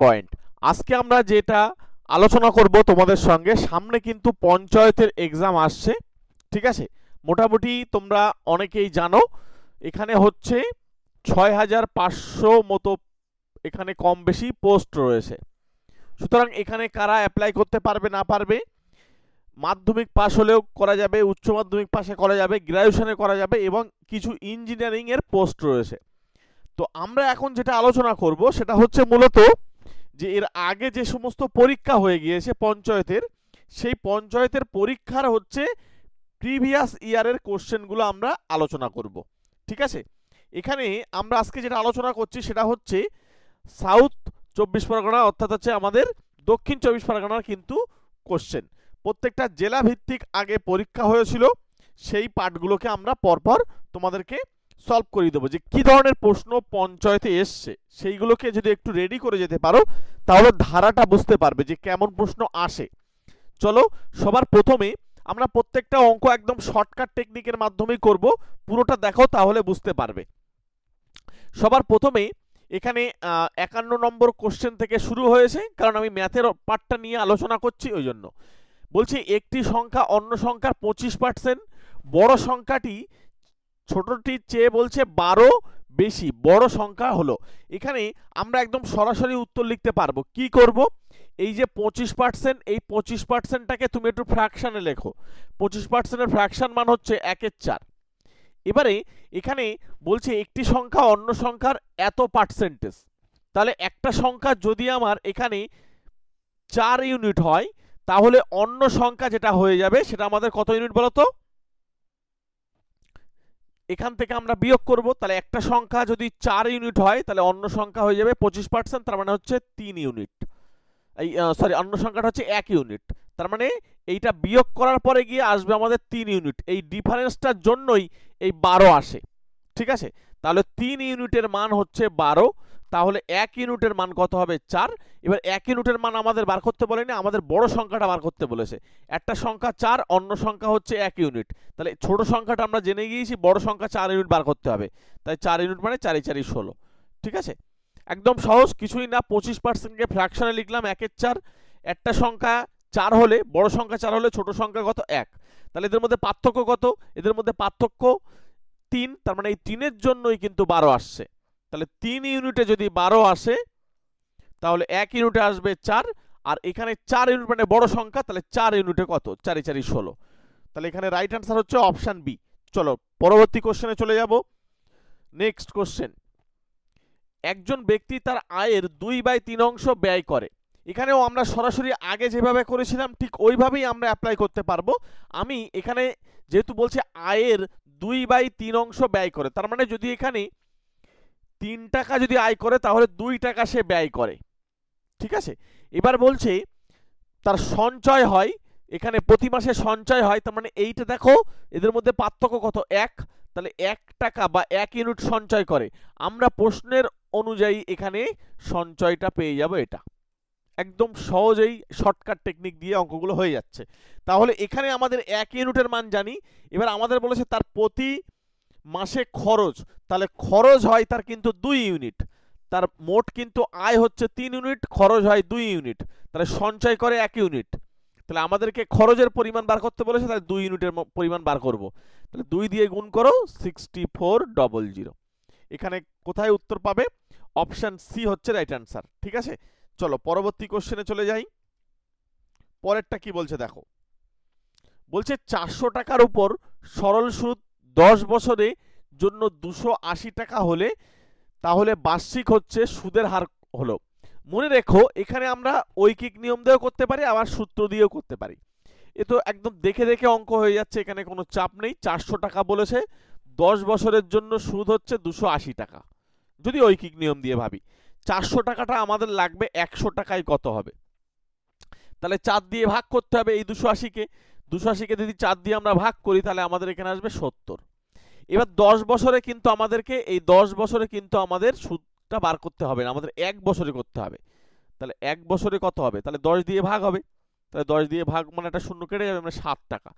Point. আজকে আমরা যেটা আলোচনা করব তোমাদের সঙ্গে, সামনে কিন্তু পঞ্চায়েতের এক্সাম আসছে, ঠিক আছে। মোটামুটি তোমরা অনেকেই জানো এখানে হচ্ছে 6500 মতো এখানে কম বেশি পোস্ট রয়েছে। সুতরাং এখানে কারা অ্যাপ্লাই করতে পারবে না পারবে, মাধ্যমিক পাস হলেও করা যাবে, উচ্চ মাধ্যমিক পাশে করা যাবে, গ্র্যাজুয়েশনে করা যাবে এবং কিছু ইঞ্জিনিয়ারিং এর পোস্ট রয়েছে। তো আমরা এখন যেটা আলোচনা করব সেটা হচ্ছে মূলত যে এর আগে যে সমস্ত পরীক্ষা হয়ে গিয়েছে পঞ্চায়েতের, সেই পঞ্চায়েতের পরীক্ষার হচ্ছে প্রিভিয়াস ইয়ারের কোশ্চেনগুলো আমরা আলোচনা করব, ঠিক আছে। এখানে আমরা আজকে যেটা আলোচনা করছি সেটা হচ্ছে সাউথ 24 পরগনা, অর্থাৎ হচ্ছে আমাদের দক্ষিণ 24 পরগনার কিন্তু কোশ্চেন। প্রত্যেকটা জেলা ভিত্তিক আগে পরীক্ষা হয়েছিল, সেই পার্টগুলোকে আমরা পরপর তোমাদেরকে সলভ করিয়ে দেবো, যে কি ধরনের প্রশ্ন পঞ্চায়েতে এসছে সেইগুলোকে যদি একটু রেডি করে যেতে পারো তাহলে ধারাটা বুঝতে পারবে যে কেমন প্রশ্ন আসে। চলো সবার প্রথমে আমরা প্রত্যেকটা অঙ্ক একদম শর্টকাট টেকনিকের মাধ্যমেই করব, পুরোটা দেখো তাহলে বুঝতে পারবে। সবার প্রথমে এখানে 51 নম্বর কোশ্চেন থেকে শুরু হয়েছে, কারণ আমি ম্যাথের পার্টটা নিয়ে আলোচনা করছি ওই জন্য। বলছি একটি সংখ্যা অন্য সংখ্যার 25%, বড় সংখ্যাটি ছোটটির চেয়ে বলছে 12 বেশি, বড় সংখ্যা হলো। এখানে আমরা একদম সরাসরি উত্তর লিখতে পারবো। কি করব, এই যে 25%, এই 25%টাকে তুমি একটু ফ্র্যাকশনে লেখো। 25% এর ফ্র্যাকশন মান হচ্ছে 1/4। এবারে এখানে বলছে একটি সংখ্যা অন্য সংখ্যার এত পার্সেন্টেজ, তাহলে একটা সংখ্যা যদি আমার এখানে 4 ইউনিট হয় তাহলে অন্য সংখ্যা যেটা হয়ে যাবে সেটা আমাদের কত ইউনিট বলো তো। এখান থেকে আমরা বিয়োগ করব, তাহলে একটা সংখ্যা যদি 4 ইউনিট হয় তাহলে অন্য সংখ্যা হয়ে যাবে 25%, তার মানে হচ্ছে 3 ইউনিট। এই সরি, অন্য সংখ্যাটা হচ্ছে 1 ইউনিট, তার মানে এইটা বিয়োগ করার পরে গিয়ে আসবে আমাদের 3 ইউনিট। এই ডিফারেন্সটার জন্যই এই 12 আসে, ঠিক আছে। তাহলে 3 ইউনিটের মান হচ্ছে 12, তাহলে 1 ইউনিটের মান কত হবে 4। এবার 1 ইউনিটের মান আমাদের বার করতে বলেনি, আমাদের বড় সংখ্যাটা বার করতে বলেছে। একটা সংখ্যা 4, অন্য সংখ্যা হচ্ছে 1 ইউনিট, তাহলে ছোট সংখ্যাটা আমরা জেনে গিয়েছি, বড় সংখ্যা 4 ইউনিট বার করতে হবে। তাই 4 ইউনিট মানে 4 4 16, ঠিক আছে। একদম সহজ, কিছুই না। 25%কে ফ্র্যাকশনে লিখলাম 1/4। একটা সংখ্যা 4 হলে, বড় সংখ্যা 4 হলে ছোট সংখ্যা কত 1, তাহলে এদের মধ্যে পার্থক্য কত, এদের মধ্যে পার্থক্য 3, তার মানে এই 3-এর জন্যই কিন্তু 12 আসছে। তাহলে 3 ইউনিটে যদি 12 আসে তাহলে 1 ইউনিটে আসবে 4, আর এখানে 4 ইউনিট মানে বড় সংখ্যা, তাহলে 4 ইউনিটে কত 4 4 16, তাহলে এখানে রাইট অ্যান্সার হচ্ছে অপশন বি। চলো পরবর্তী কোশ্চেনে চলে যাব। নেক্সট কোশ্চেন, একজন ব্যক্তি তার আয়ের 2/3 অংশ ব্যয় করে। এখানেও আমরা সরাসরি আগে যেভাবে করেছিলাম ঠিক ওইভাবেই আমরা অ্যাপ্লাই করতে পারবো। আমি এখানে যেহেতু বলছে আয়ের 2/3 অংশ ব্যয় করে, তার মানে যদি এখানে 3 টাকা যদি আয় করে তাহলে 2 টাকা সে ব্যয় করে, ঠিক আছে। এবার বলছে তার সঞ্চয় হয়, এখানে প্রতি মাসে সঞ্চয় হয়, তার মানে এইটা দেখো এদের মধ্যে পার্থক্য কত 1, তাহলে 1 টাকা বা 1 ইউনিট সঞ্চয় করে। আমরা প্রশ্নের অনুযায়ী এখানে সঞ্চয়টা পেয়ে যাব। এটা একদম সহজেই শর্টকাট টেকনিক দিয়ে অঙ্কগুলো হয়ে যাচ্ছে। তাহলে এখানে আমাদের 1 ইউনিটের মান জানি। এবার আমাদের বলেছে তার প্রতি মাসে খরচ, তাহলে খরচ হয় তার কিন্তু 2 ইউনিট, তার মোট কিন্তু আয় হচ্ছে 3 ইউনিট, খরচ হয় 2 ইউনিট, তাহলে সঞ্চয় করে 1 ইউনিট। তাহলে আমাদেরকে খরচের পরিমাণ বার করতে বলেছে, তাহলে 2 ইউনিটের পরিমাণ বার করব। তাহলে 2 দিয়ে গুণ করো 6400। এখানে কোথায় উত্তর পাবে, অপশন সি হচ্ছে রাইট অ্যান্সার, ঠিক আছে। চলো পরবর্তী কোশ্চেনে চলে যাই। পরেরটা কি বলছে দেখো, বলছে 400 টাকার উপর সরল সুদ 10 বছরের জন্য 280 টাকা হলে তাহলে বার্ষিক হচ্ছে সুদের হার হলো। মনে রেখো এখানে আমরা ঐকিক নিয়ম দিয়েও করতে পারি, আবার সূত্র দিয়েও করতে পারি। এ তো একদম দেখে দেখে অঙ্ক হয়ে যাচ্ছে, এখানে কোনো চাপ নেই। 400 টাকা বলেছে, 10 বছরের জন্য সুদ হচ্ছে 280 টাকা। যদি ঐকিক নিয়ম দিয়ে ভাবি, 400 টাকাটা আমাদের লাগবে 100 টাকায় কত হবে, তাহলে 4 দিয়ে ভাগ করতে হবে এই 280কে। 280কে যদি 4 দিয়ে আমরা ভাগ করি তাহলে আমাদের এখানে আসবে 70। এবার 10 বছরে কিন্তু আমাদেরকে এই 10 বছরে কিন্তু আমাদের সুদটা বার করতে হবে না, আমাদের 1 বছরে করতে হবে। তাহলে 1 বছরে কত হবে, তাহলে 10 দিয়ে ভাগ হবে, তাহলে 10 দিয়ে ভাগ মানে একটা শূন্য কেটে যাবে, মানে 7 টাকা।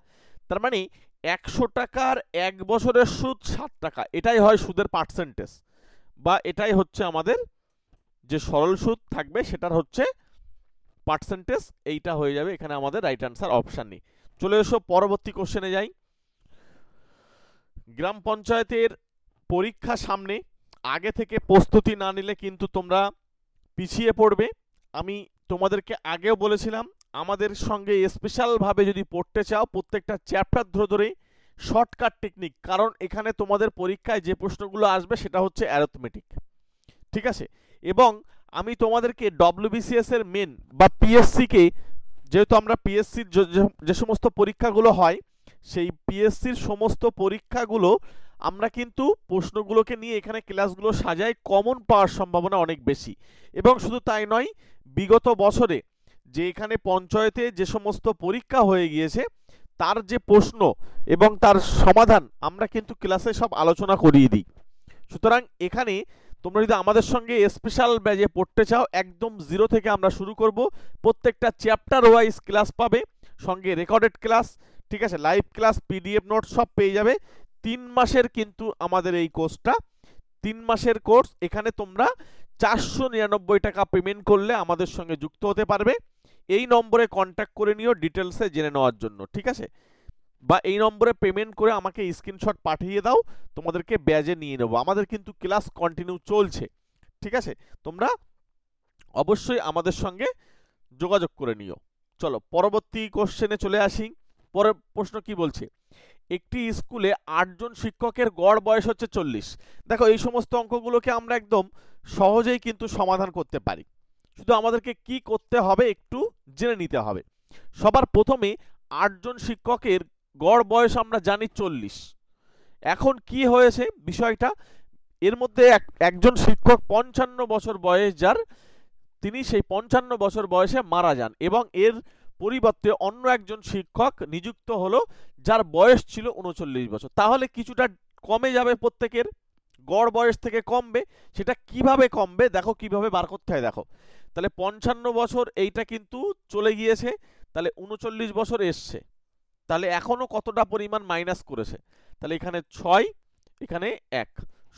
তার মানে 100 টাকার 1 বছরের সুদ 7 টাকা, এটাই হয় সুদের পার্সেন্টেজ, বা এটাই হচ্ছে আমাদের যে সরল সুদ থাকবে সেটার হচ্ছে পার্সেন্টেজ, এইটা হয়ে যাবে এখানে আমাদের রাইট অ্যান্সার অপশান নেই। চলে এসো পরবর্তী কোশ্চেনে যাই। গ্রাম পঞ্চায়েতের পরীক্ষা সামনে, আগে থেকে প্রস্তুতি না নিলে কিন্তু তোমরা পিছিয়ে পড়বে। আমি তোমাদেরকে আগেও বলেছিলাম আমাদের সঙ্গে স্পেশালভাবে যদি পড়তে চাও প্রত্যেকটা চ্যাপ্টার ধরে ধরে শর্টকাট টেকনিক, কারণ এখানে তোমাদের পরীক্ষায় যে প্রশ্নগুলো আসবে সেটা হচ্ছে অ্যারিথমেটিক, ঠিক আছে। এবং আমি তোমাদেরকে ডব্লিউবিসিএস এর মেন বা পিএসসিকে, যেহেতু আমরা পিএসসির যে সমস্ত পরীক্ষাগুলো হয় সেই পিএসসির সমস্ত পরীক্ষাগুলো আমরা কিন্তু প্রশ্নগুলোকে নিয়ে এখানে ক্লাসগুলো সাজাই, কমন পাওয়ার সম্ভাবনা অনেক বেশি। এবং শুধু তাই নয়, বিগত বছরে যে এখানে পঞ্চায়েতে যে সমস্ত পরীক্ষা হয়ে গিয়েছে তার যে প্রশ্ন এবং তার সমাধান আমরা কিন্তু ক্লাসে সব আলোচনা করিয়ে দিই। সুতরাং এখানে তোমরা যদি আমাদের সঙ্গে স্পেশাল ব্যাচে পড়তে চাও, একদম জিরো থেকে আমরা শুরু করব। প্রত্যেকটা চ্যাপ্টার ওয়াইজ ক্লাস পাবে, সঙ্গে রেকর্ডেড ক্লাস, ঠিক আছে, লাইভ ক্লাস, পিডিএফ নোট সব পেয়ে যাবে। 3 মাসের কিন্তু আমাদের এই কোর্সটা, 3 মাসের কোর্স। এখানে তোমরা 499 টাকা পেমেন্ট করলে আমাদের সঙ্গে যুক্ত হতে পারবে। এই নম্বরে কন্ট্যাক্ট করে নিও ডিটেলসে জেনে নেওয়ার জন্য, ঠিক আছে, বা এই নম্বরে পেমেন্ট করে আমাকে স্ক্রিনশট পাঠিয়ে দাও, তোমাদেরকে ব্যাজে নিয়ে নেবো। আমাদের কিন্তু ক্লাস কন্টিনিউ চলছে, ঠিক আছে, তোমরা অবশ্যই আমাদের সঙ্গে যোগাযোগ করে নিও। চলো পরবর্তী কোশ্চেনে চলে আসি। পরের প্রশ্ন কি বলছে, একটি স্কুলে 8 জন শিক্ষকের গড় বয়স হচ্ছে 40। দেখো এই সমস্ত অঙ্কগুলোকে আমরা একদম সহজেই কিন্তু সমাধান করতে পারি, শুধু আমাদেরকে কি করতে হবে একটু জেনে নিতে হবে। সবার প্রথমে 8 জন শিক্ষকের গড় বয়স আমরা জানি 40। এখন কি হয়েছে বিষয়টা, এর মধ্যে একজন শিক্ষক 55 বছর বয়স যার, তিনি সেই 55 বছর বয়সে মারা যান এবং এর পরিবর্তে অন্য একজন শিক্ষক নিযুক্ত হলো যার বয়স ছিল 39 বছর। তাহলে কিছুটা কমে যাবে, প্রত্যেকের গড় বয়স থেকে কমবে। সেটা কিভাবে কমবে দেখো, কিভাবে বার করতে হয় দেখো। তাহলে 55 বছর এইটা কিন্তু চলে গিয়েছে, তাহলে 39 বছর এসছে, তাহলে এখনো কতটা পরিমাণ মাইনাস করেছে, তাহলে এখানে 6, এখানে 1,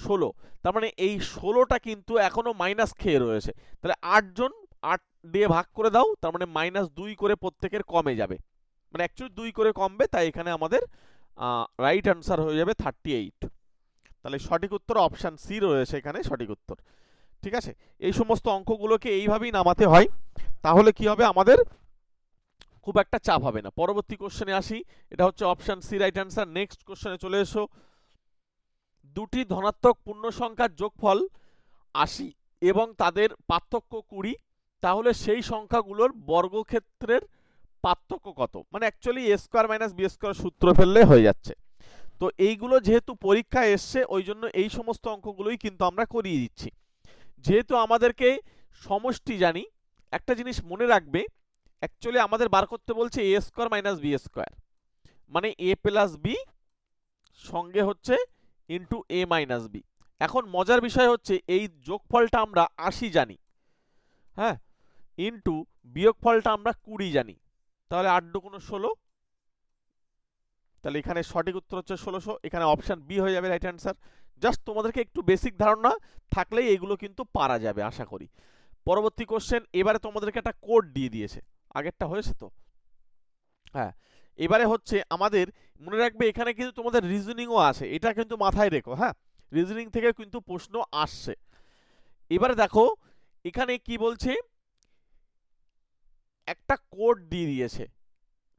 16, তার মানে এই 16টা কিন্তু এখনো মাইনাস খেয়ে রয়েছে। তাহলে 8 জন 8 দিয়ে ভাগ করে দাও, তার মানে -2 করে প্রত্যেকের কমে যাবে, মানে অ্যাকচুয়ালি 2 করে কমবে, তাই এখানে আমাদের রাইট অ্যান্সার হয়ে যাবে 38। তাহলে সঠিক উত্তর অপশান সি রয়েছে এখানে সঠিক উত্তর, ঠিক আছে। এই সমস্ত অঙ্কগুলোকে এইভাবেই নামাতে হয়, তাহলে কি হবে আমাদের খুব একটা চাপ হবে না। পরবর্তী কোশ্চেনে আসি, এটা হচ্ছে option C right answer. Next কোশ্চেনে চলে এসো। দুটি ধনাত্মক পূর্ণ সংখ্যার যোগফল 80 এবং তাদের পার্থক্য 20, তাহলে সেই সংখ্যাগুলোর বর্গক্ষেত্রের পার্থক্য কত? মানে actually a square minus b square সূত্র ফেললে হয়ে যাচ্ছে। তো এইগুলো যেহেতু পরীক্ষায় এসছে ওই জন্য এই সমস্ত অঙ্কগুলোই কিন্তু আমরা করিয়ে দিচ্ছি। যেহেতু আমাদেরকে সমষ্টি জানি, একটা জিনিস মনে রাখবে, অ্যাকচুয়ালি আমাদের বার করতে বলছে a square minus b square, মানে a প্লাস b সঙ্গে হচ্ছে ইনটু a মাইনাস b। এখন মজার বিষয় হচ্ছে এই যোগফলটা আমরা 80 জানি, হ্যাঁ, ইনটু বিয়োগফলটা আমরা 20 জানি, তাহলে 8 দুগুণ 16, তাহলে এখানে সঠিক উত্তর হচ্ছে 1600। এখানে অপশন বি হয়ে যাবে রাইট অ্যান্সার। জাস্ট তোমাদেরকে একটু বেসিক ধারণা থাকলেই এগুলো কিন্তু পারা যাবে আশা করি। পরবর্তী কোশ্চেন, এবারে তোমাদেরকে একটা কোড দিয়ে দিয়েছে, আগেরটা হয়েছে তো, হ্যাঁ, এবারে হচ্ছে আমাদের মনে রাখবে এখানে কিন্তু তোমাদের রিজনিংও আছে, এটা কিন্তু মাথায় রেখো, হ্যাঁ, রিজনিং থেকে কিন্তু প্রশ্ন আসছে। এবারে দেখো এখানে কি বলছে, একটা কোড দিয়ে দিয়েছে,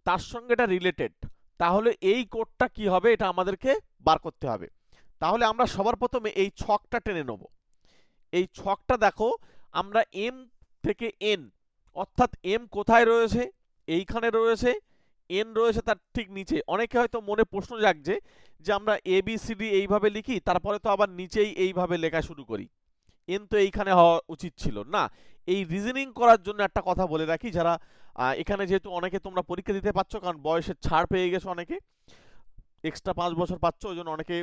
তার সঙ্গে এটা রিলেটেড, তাহলে এই কোডটা কি হবে এটা আমাদেরকে বার করতে হবে। তাহলে আমরা সবার প্রথমে এই ছকটা টেনে নেব। এই ছকটা দেখো, আমরা এম থেকে এন, অর্থাৎ এম কোথায় রয়েছে, এইখানে রয়েছে, এন রয়েছে তার ঠিক নিচে। অনেকে হয়তো মনে প্রশ্ন জাগছে যে আমরা এ বি সি ডি এইভাবে লিখি, তারপরে তো আবার নিচেই এইভাবে লেখা শুরু করি, এন তো এইখানে হওয়া উচিত ছিল না। এই রিজনিং করার জন্য একটা কথা বলে রাখি, যারা এখানে যেহেতু অনেকে তোমরা পরীক্ষা দিতে পারছো, কারণ বয়সের ছাড় পেয়ে গেছো, অনেকে এক্সট্রা 5 বছর পাচ্ছ, ওই জন্য অনেকে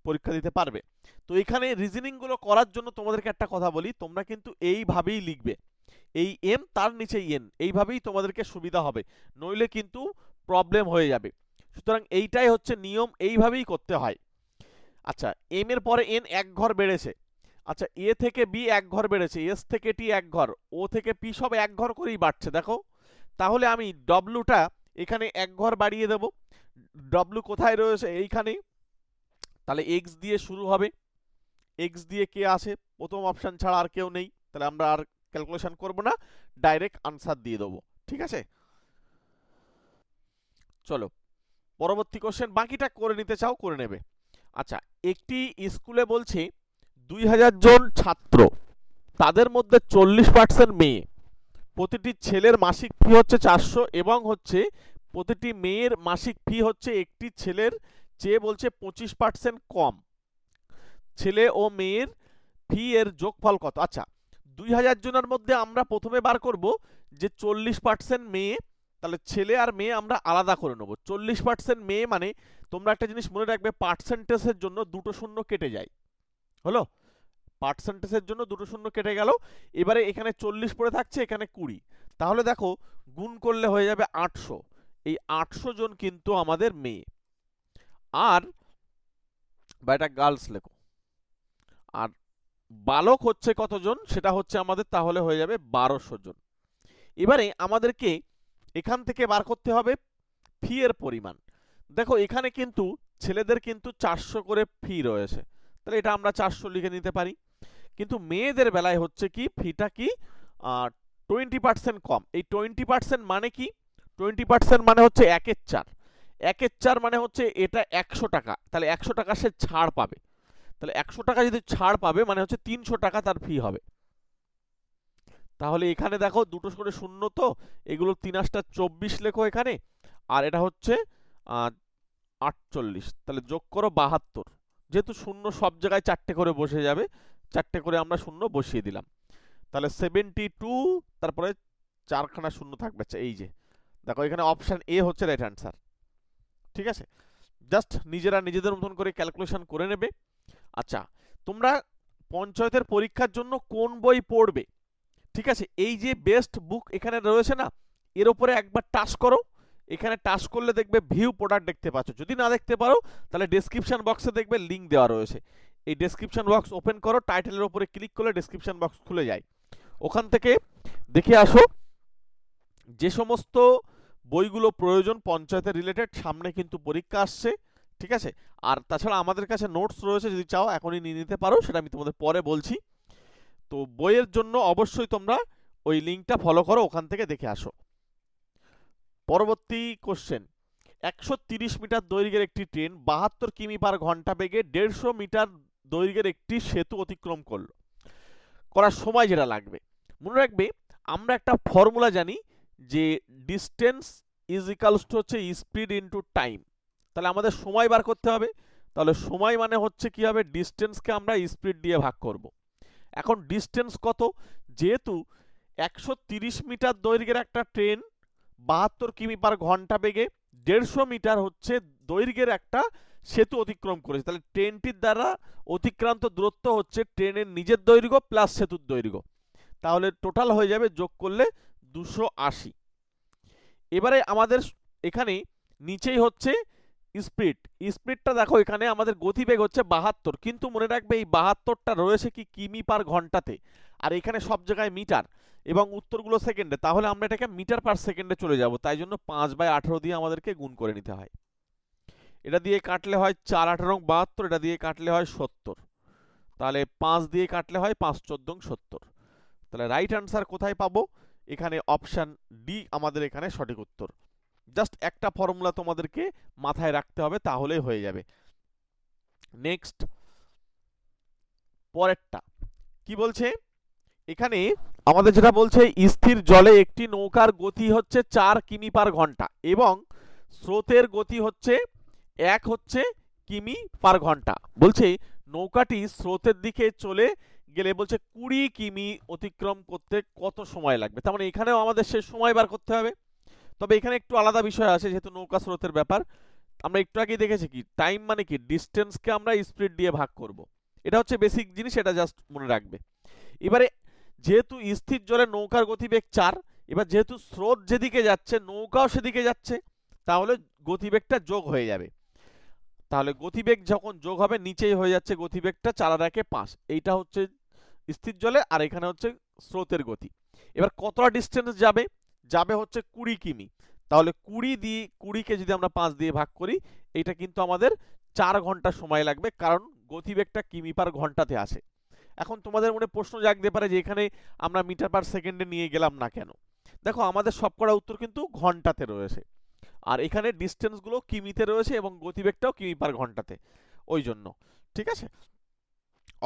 পরীক্ষা দিতে পারবে। তো এখানে রিজনিং গুলো করার জন্য তোমাদেরকে একটা কথা বলি, তোমরা কিন্তু এইভাবেই লিখবে, এই এম তার নিচে এন, এইভাবেই তোমাদেরকে সুবিধা হবে, নইলে কিন্তু প্রবলেম হয়ে যাবে। সুতরাং এইটাই হচ্ছে নিয়ম, এইভাবেই করতে হয়। আচ্ছা, এম এর পরে এন এক ঘর বেড়েছে, আচ্ছা, এ থেকে বি এক ঘর বেড়েছে, এস থেকে টি এক ঘর, ও থেকে পি সব এক ঘর করেই বাড়ছে দেখো। তাহলে আমি ডব্লুটা এখানে এক ঘর বাড়িয়ে দেব। ডব্লু কোথায় রয়েছে? এইখানেই। তাহলে এক্স দিয়ে শুরু হবে, এক্স দিয়ে কে আসে? প্রথম অপশন ছাড়া আর কেউ নেই, তাহলে আমরা আর ক্যালকুলেশন করব না, ডাইরেক্ট আনসার দিয়ে দেবো। ঠিক আছে, চলো পরবর্তী কোশ্চেন। বাকিটা করে নিতে চাও করে নেবে। আচ্ছা, একটি স্কুলে বলছে 2000 জন ছাত্র, তাদের মধ্যে 40% মেয়ে, প্রতিটি ছেলের মাসিক ফি হচ্ছে 400 এবং হচ্ছে প্রতিটি মেয়ের মাসিক ফি হচ্ছে একটি ছেলের চেয়ে বলছে 25% কম। ছেলে ও মেয়ের ফি এর যোগফল কত? আচ্ছা, 2000 জনের মধ্যে আমরা প্রথমে বার করব যে 40% মেয়ে, তাহলে ছেলে আর মেয়ে আমরা আলাদা করে নেব। 40% মেয়ে মানে তোমরা একটা জিনিস মনে রাখবে, পার্সেন্টেজের জন্য দুটো শূন্য কেটে যায়। হলো, পার্সেন্টেজের জন্য দুটো শূন্য কেটে গেল। এবারে এখানে 40 পড়ে থাকছে, এখানে 20, তাহলে দেখো গুণ করলে হয়ে যাবে 800। এই 800 জন কিন্তু আমাদের মেয়ে, আর বা এটা গার্লস লেখো। আর বালক হচ্ছে কতজন সেটা হচ্ছে আমাদের, তাহলে হয়ে যাবে 1200 জন। এবারে আমাদেরকে এখান থেকে বার করতে হবে ফি এর পরিমাণ। দেখো এখানে কিন্তু ছেলেদের কিন্তু 400 করে ফি রয়েছে, তাহলে এটা আমরা 400 লিখে নিতে পারি। কিন্তু মেয়েদের বেলায় হচ্ছে কি ফিটা কি 20% কম। এই 20% মানে কি? 20% মানে হচ্ছে 1/4। 1/4 মানে হচ্ছে এটা 100 টাকা, তাহলে 100 টাকা সে ছাড় পাবে। তাহলে 100 টাকা যদি ছাড় পাবে মানে হচ্ছে 300 টাকা তার ফি হবে। তাহলে এখানে দেখো দুটো করে শূন্য, তো এগুলো 3 8 24 লেখো এখানে, আর এটা হচ্ছে 48, তাহলে যোগ করো 72। যেহেতু শূন্য সব জায়গায় 4টে করে বসে যাবে, 4টে করে আমরা শূন্য বসিয়ে দিলাম। তাহলে 72, তারপরে 4খানা শূন্য থাকবে। আচ্ছা, এই যে দেখো এখানে অপশন এ হচ্ছে রাইট অ্যান্সার। ঠিক আছে, জাস্ট নিজেরা নিজেদের মতন করে ক্যালকুলেশন করে নেবে। আচ্ছা, তোমরা পঞ্চায়েতের পরীক্ষার জন্য কোন বই পড়বে? ঠিক আছে, এই যে বেস্ট বুক এখানে রয়েছে না, এর উপরে একবার টাচ করো। এখানে টাচ করলে দেখবে ভিউ প্রোডাক্ট দেখতে পাচ্ছ। যদি না দেখতে পারো তাহলে ডেসক্রিপশন বক্সে দেখবে লিঙ্ক দেওয়া রয়েছে। এই ডেসক্রিপশন বক্স ওপেন করো, টাইটেলের উপরে ক্লিক করলে ডেসক্রিপশন বক্স খুলে যায়। ওখান থেকে দেখে আসো যে সমস্ত বইগুলো প্রয়োজন পঞ্চায়েতের রিলেটেড। সামনে কিন্তু পরীক্ষা আসছে, ঠিক আছে। আর তাছাড়া আমাদের কাছে নোটস রয়েছে, যদি চাও এখনই নিয়ে নিতে পারো, সেটা আমি তোমাদের পরে বলছি। তো বইয়ের জন্য অবশ্যই তোমরা ওই লিঙ্কটা ফলো করো, ওখান থেকে দেখে আসো। পরবর্তী কোশ্চেন, 130 মিটার দৈর্ঘ্যের একটি ট্রেন 72 কিমি পার ঘন্টা বেগে 150 মিটার দৈর্ঘ্যের একটি সেতু অতিক্রম করলো। করার সময় যেটা লাগবে, মনে রাখবে আমরা একটা ফর্মুলা জানি যে ডিস্টেন্স ইজ ইকালস টু হচ্ছে স্পিড ইনটু টাইম। তাহলে আমাদের সময় বার করতে হবে। তাহলে সময় মানে হচ্ছে কি হবে, ডিস্টেন্সকে আমরা স্পিড দিয়ে ভাগ করব। এখন ডিস্টেন্স কত? যেহেতু 130 মিটার দৈর্ঘ্যের একটা ট্রেন 72 কিমি পার ঘন্টা বেগে 150 মিটার হচ্ছে দৈর্ঘ্যের একটা সেতু অতিক্রম করেছে, তাহলে ট্রেনটির দ্বারা অতিক্রান্ত দূরত্ব হচ্ছে ট্রেনের নিজের দৈর্ঘ্য প্লাস সেতুর দৈর্ঘ্য। তাহলে টোটাল হয়ে যাবে যোগ করলে 280। এবারে আমাদের এখানে নিচেই হচ্ছে স্পিড। স্পিডটা দেখো এখানে আমাদের গতিবেগ হচ্ছে 72, কিন্তু মনে রাখবে এই 72টা রয়েছে কি কিমি পার ঘন্টাতে, আর এখানে সব জায়গায় মিটার এবং উত্তরগুলো সেকেন্ডে। তাহলে আমরা এটাকে মিটার পার সেকেন্ডে চলে যাব, তাই জন্য 5/18 দিয়ে আমাদেরকে গুণ করে নিতে হয়। এটা দিয়ে কাটলে হয় 4 18 72, এটা দিয়ে কাটলে হয় 70, তাহলে 5 দিয়ে কাটলে হয় 5 14 70। তাহলে রাইট অ্যান্সার কোথায় পাবো? এখানে অপশন ডি আমাদের এখানে সঠিক উত্তর। জাস্ট একটা ফর্মুলা তোমাদেরকে মাথায় রাখতে হবে, তাহলেই হয়ে যাবে। নেক্সট, পরেরটা কি বলছে এখানে আমাদের, যেটা বলছে স্থির জলে একটি নৌকার গতি হচ্ছে 4 কিমি পার ঘন্টা এবং স্রোতের গতি হচ্ছে 1 কিমি পার ঘন্টা। বলছে নৌকাটি স্রোতের দিকে চলে গেলে বলছে 20 কিমি অতিক্রম করতে কত সময় লাগবে। তার মানে এখানেও আমাদের সে সময় বার করতে হবে। তবে এখানে একটু আলাদা বিষয় আছে, যেহেতু নৌকা স্রোতের ব্যাপার। আমরা একটু আগে দেখেছি কি টাইম মানে কি ডিস্টেন্সকে আমরা স্পিড দিয়ে ভাগ করব। এটা হচ্ছে বেসিক জিনিস, এটা জাস্ট মনে রাখবে। এবারে যেহেতু স্থির জলে নৌকার গতিবেগ 4, এবার যেহেতু স্রোত যেদিকে যাচ্ছে নৌকাও সেদিকে যাচ্ছে, তাহলে গতিবেগটা যোগ হয়ে যাবে। তাহলে গতিবেগ যখন যোগ হবে নিচেই হয়ে যাচ্ছে গতিবেগটা 4 আর 1 5, এইটা হচ্ছে স্থির জলে, আর এখানে হচ্ছে স্রোতের গতি। এবার কতটা ডিস্টেন্স যাবে, যাবে হচ্ছে 20 কিমি। তাহলে 20কে যদি আমরা 5 দিয়ে ভাগ করি, এটা কিন্তু আমাদের 4 ঘন্টা সময় লাগবে, কারণ গতিবেগটা কিমি পার ঘন্টাতে আসে। এখন তোমাদের মনে প্রশ্ন জাগতে পারে যে এখানে আমরা মিটার পার সেকেন্ডে নিয়ে গেলাম না কেন। দেখো আমাদের সবকটা উত্তর কিন্তু ঘন্টাতে রয়েছে, আর এখানে ডিস্টেন্সগুলো কিমিতে রয়েছে এবং গতিবেগটাও কিমি পার ঘন্টাতে, ওই জন্য। ঠিক আছে,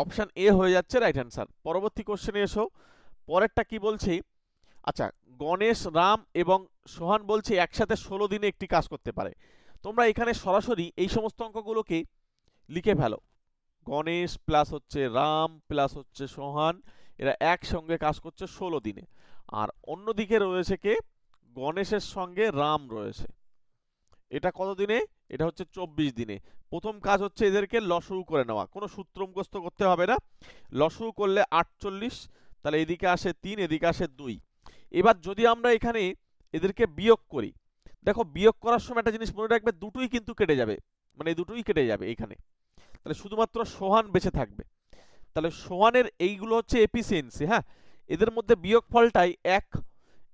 অপশন এ হয়ে যাচ্ছে রাইট অ্যান্সার। পরবর্তী কোশ্চেনে এসো, পরেরটা কি বলছি। আচ্ছা, গণেশ, রাম এবং সোহান বলছে একসাথে 16 দিনে একটি কাজ করতে পারে। তোমরা এখানে সরাসরি এই সমস্ত অঙ্কগুলোকে লিখে ফেলো, গণেশ প্লাস হচ্ছে রাম প্লাস হচ্ছে সোহান, এরা একসঙ্গে কাজ করছে 16 দিনে। আর অন্যদিকে রয়েছে কে, গণেশের সঙ্গে রাম রয়েছে, এটা কত দিনে, এটা হচ্ছে 24 দিনে। প্রথম কাজ হচ্ছে এদেরকে লসগু করে নেওয়া, কোনো সূত্র মুখস্থ করতে হবে না। লসগু করলে 48, তাহলে এদিকে আসে 3, এদিকে আসে 2। এবার যদি আমরা এখানে এদেরকে বিয়োগ করি, দেখো বিয়োগ করার সময় একটা জিনিস মনে রাখবে, দুটোই কিন্তু কেটে যাবে, মানে এই দুটোই কেটে যাবে এখানে, তাহলে শুধুমাত্র সোহান বেঁচে থাকবে। তাহলে সোহানের এইগুলো হচ্ছে এফিসিয়েন্সি, হ্যাঁ, এদের মধ্যে বিয়োগফলটাই 1,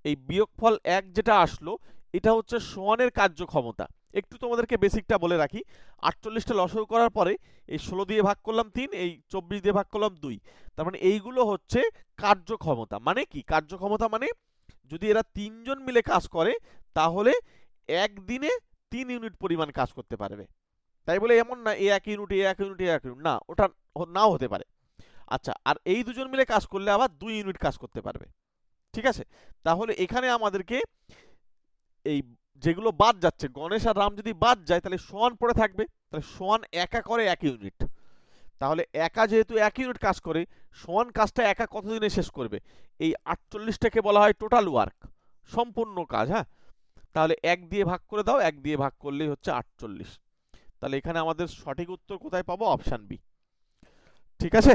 এই বিয়োগফল 1 যেটা আসলো, এটা হচ্ছে সোহানের কার্যক্ষমতা। একটু তোমাদেরকে বেসিকটা বলে রাখি, 48টা লসগু করার পরে এই 16 দিয়ে ভাগ করলাম 3, এই 24 দিয়ে ভাগ করলাম 2, তার মানে এইগুলো হচ্ছে কার্যক্ষমতা। মানে কি কার্যক্ষমতা, মানে যদি এরা 3 জন মিলে কাজ করে তাহলে একদিনে 3 ইউনিট পরিমাণ কাজ করতে পারবে। তাই বলে এমন না এ 1 ইউনিট, এ 1 ইউনিট, এ 1 ইউনিট, না, ওটা নাও হতে পারে। আচ্ছা, আর এই দুজন মিলে কাজ করলে আবার 2 ইউনিট কাজ করতে পারবে। ঠিক আছে, তাহলে এখানে আমাদেরকে এই যেগুলো বাদ যাচ্ছে, গণেশ আর রাম যদি বাদ যায় তাহলে সোহান পড়ে থাকবে, তাহলে সোহান একা করে 1 ইউনিট। তাহলে একা যেহেতু 1 ইউনিট কাজ করে, সোহান কাজটা একা কতদিনে শেষ করবে, এই 48টাকে বলা হয় টোটাল ওয়ার্ক, সম্পূর্ণ কাজ। হ্যাঁ, তাহলে 1 দিয়ে ভাগ করে দাও, 1 দিয়ে ভাগ করলেই হচ্ছে 48। তাহলে এখানে আমাদের সঠিক উত্তর কোথায় পাবো, অপশন বি। ঠিক আছে,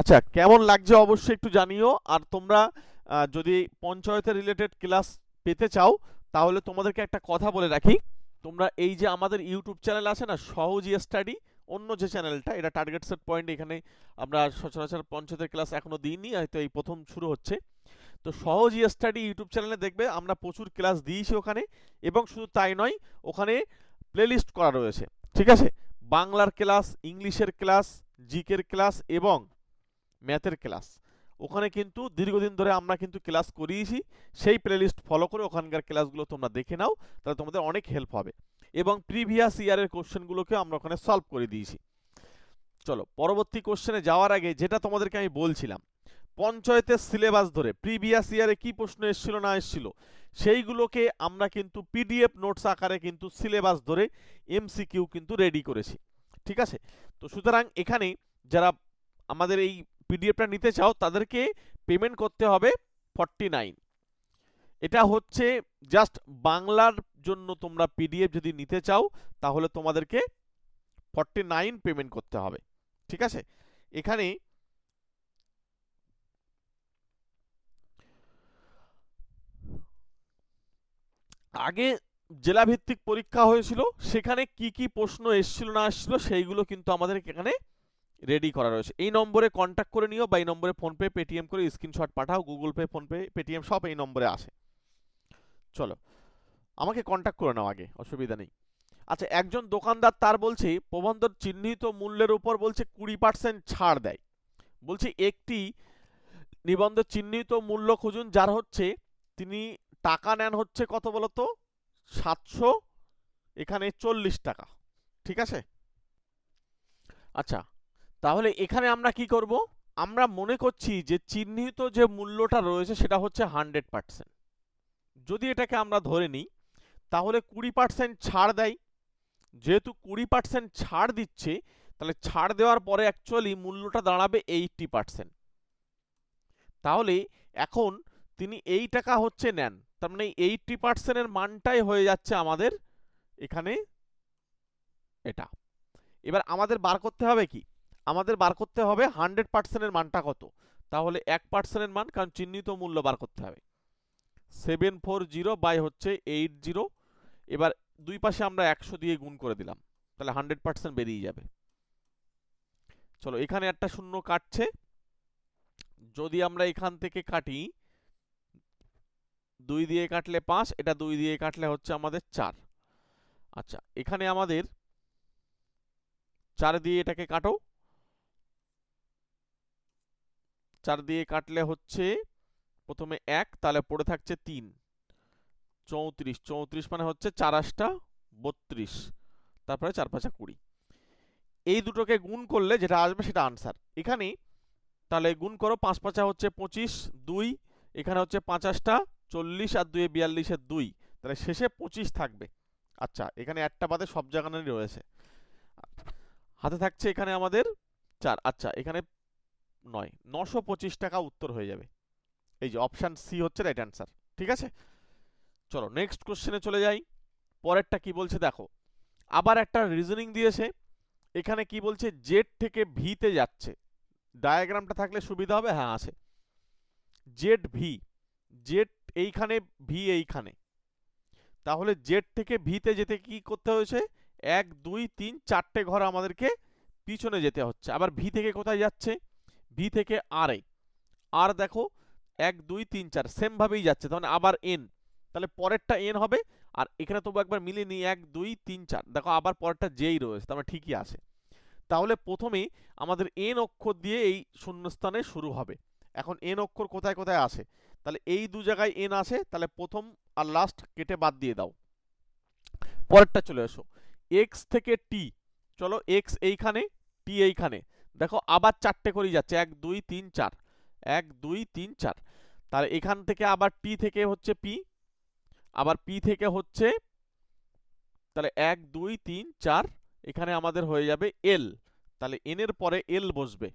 আচ্ছা কেমন লাগছে অবশ্যই একটু জানিও। আর তোমরা যদি পঞ্চায়েতের রিলেটেড ক্লাস পেতে চাও, তাহলে তোমাদেরকে একটা কথা বলে রাখি, তোমরা এই যে আমাদের ইউটিউব চ্যানেল আছে না সহজ স্টাডি, অন্য যে চ্যানেলটা, এটা টার্গেট সেট পয়েন্ট, এখানে আমরা সচরাচর পঞ্চায়েতের ক্লাস এখনো দিইনি, হয়তো এই প্রথম শুরু হচ্ছে। তো সহজ স্টাডি ইউটিউব চ্যানেলে দেখবে আমরা প্রচুর ক্লাস দিয়েছি ওখানে, এবং শুধু তাই নয়, ওখানে প্লেলিস্ট করা রয়েছে। ঠিক আছে, বাংলার ক্লাস, ইংলিশের ক্লাস, জিকের ক্লাস এবং ম্যাথের ক্লাস, ওখানে কিন্তু দীর্ঘদিন ধরে আমরা কিন্তু ক্লাস করিয়েছি। সেই প্লেলিস্ট ফলো করে ওখানকার ক্লাসগুলো তোমরা দেখে নাও, তাহলে তোমাদের অনেক হেল্প হবে। এবং প্রিভিয়াস ইয়ারের কোশ্চেনগুলোকে আমরা ওখানে সলভ করে দিয়েছি। চলো পরবর্তী কোশ্চেনে যাওয়ার আগে যেটা তোমাদেরকে আমি বলছিলাম, পঞ্চায়েতের সিলেবাস ধরে প্রিভিয়াস ইয়ারে কি প্রশ্ন এসেছিল না এসেছিল, সেইগুলোকে আমরা কিন্তু পিডিএফ নোটস আকারে কিন্তু সিলেবাস ধরে এমসিকিউ কিন্তু রেডি করেছি। ঠিক আছে, তো সুতরাং এখানে যারা আমাদের এই পিডিএফটা নিতে চাও তাদেরকে পেমেন্ট করতে হবে 49। এটা হচ্ছে জাস্ট বাংলার জন্য, তোমরা পিডিএফ যদি নিতে চাও তাহলে তোমাদেরকে 49 পেমেন্ট করতে হবে। ঠিক আছে, এখানে আগে জেলাভিত্তিক পরীক্ষা হয়েছিল, সেখানে কি কি প্রশ্ন এসেছিল না এসেছিল সেইগুলো কিন্তু আমাদের এখানে রেডি করা রয়েছে। এই নম্বরে কন্ট্যাক্ট করে নিও, বা এই নম্বরে ফোনপে পেটিএম করে স্ক্রিনশট পাঠাও, গুগল পে ফোনপে পেটিএম সব এই নম্বরে আসে। চলো আমাকে কন্ট্যাক্ট করে নাও আগে, অসুবিধা নেই। আচ্ছা, একজন দোকানদার তার বলছে প্রবন্ধর চিহ্নিত মূল্যের উপর বলছে 20% ছাড় দেয়। বলছে একটি নিবন্ধের চিহ্নিত মূল্য খুঁজুন যার হচ্ছে তিনি টাকা নেন হচ্ছে কত বলতো, 700, এখানে 40 টাকা। ঠিক আছে, আচ্ছা তাহলে এখানে আমরা কি করব, আমরা মনে করছি যে চিহ্নিত যে মূল্যটা রয়েছে সেটা হচ্ছে 100%। যদি এটাকে আমরা ধরে নিই তাহলে 20% ছাড় দেয়, যেহেতু 20% ছাড় দিচ্ছে, তাহলে ছাড় দেওয়ার পরে অ্যাকচুয়ালি মূল্যটা দাঁড়াবে 80%। তাহলে এখন তিনি এই টাকা হচ্ছে নেন, তার মানে 80% এর মানটাই হয়ে যাচ্ছে আমাদের এখানে এটা। এবার আমাদের বার করতে হবে কি, আমাদের বার করতে হবে 100% এর মানটা কত, তাহলে 1% এর মান, কারণ চিহ্নিত মূল্য বার করতে হবে, 740 বাই হচ্ছে 80। এবার দুই পাশে আমরা 100 দিয়ে গুণ করে দিলাম, তাহলে 100% বেরিয়ে যাবে। চলো এখানে একটা শূন্য কাটছে, যদি আমরা এখান থেকে কাটি 2 দিয়ে কাটলে 5, এটা 2 দিয়ে কাটলে হচ্ছে আমাদের 4। আচ্ছা এখানে আমাদের 4 দিয়ে এটাকে কাটো, 4 দিয়ে কাটলে হচ্ছে প্রথমে 1, তাহলে পড়ে থাকছে 3, 34, 34 মানে হচ্ছে 4 8 32, তারপরে 4 5 20। এই দুটোকে গুণ করলে যেটা আসবে সেটা আনসার। এখানে তাহলে গুণ করো, 5 5 হচ্ছে 25, 2 এখানে হচ্ছে 5 8 40 আর 2 42 এর 2, তাহলে শেষে 25 থাকবে। আচ্ছা এখানে একটা বাদে সব জায়গায় রয়েছে, হাতে থাকছে এখানে আমাদের 4। আচ্ছা এখানে 9, 925 টাকা উত্তর হয়ে যাবে। এই যে অপশন সি হচ্ছে রাইট অ্যান্সার। ঠিক আছে, চলো নেক্সট কোশ্চেনে চলে যাই। পরেরটা কি বলছে দেখো, আবার একটা রিজনিং দিয়েছে। এখানে কি বলছে, জেড থেকে ভিতে যাচ্ছে। ডায়াগ্রামটা থাকলে সুবিধা হবে, হ্যাঁ আছে। জেড ভি, জেড এইখানে, ভি এইখানে, তাহলে জেড থেকে ভিতে যেতে কি করতে হয়েছে, 1 2 3 4টে ঘর আমাদেরকে পিছনে যেতে হচ্ছে। আবার ভি থেকে কোথায় যাচ্ছে, ভি থেকে আর এ, আর দেখো 1 2 3 4 সেম ভাবেই যাচ্ছে, তাহলে আবার এন, তাহলে পরেরটা এন হবে। আর এখানে তবু একবার মিলিয়ে নিই, 1 2 3 4, দেখো আবার পরেরটা যেই রয়েছে, তার মানে ঠিকই আছে। তাহলে প্রথমেই আমাদের এন অক্ষর দিয়ে এই শূন্যস্থানে শুরু হবে। এখন এন অক্ষর কোথায় কোথায় আসে, তাহলে এই দু জায়গায় এন আসে, তাহলে প্রথম আর লাস্ট কেটে বাদ দিয়ে দাও। পরেরটা চলে আসো, এক্স থেকে টি, চলো এক্স এইখানে, টি এইখানে, দেখো আবার 4টে করে যাচ্ছে, 1 2 3 4, 1 2 3 4, তাহলে এখান থেকে আবার টি থেকে হচ্ছে পি, আবার পি থেকে হচ্ছে, তাহলে 1 2 3 4, এখানে আমাদের হয়ে যাবে এল, তাহলে এন এর পরে এল বসবে।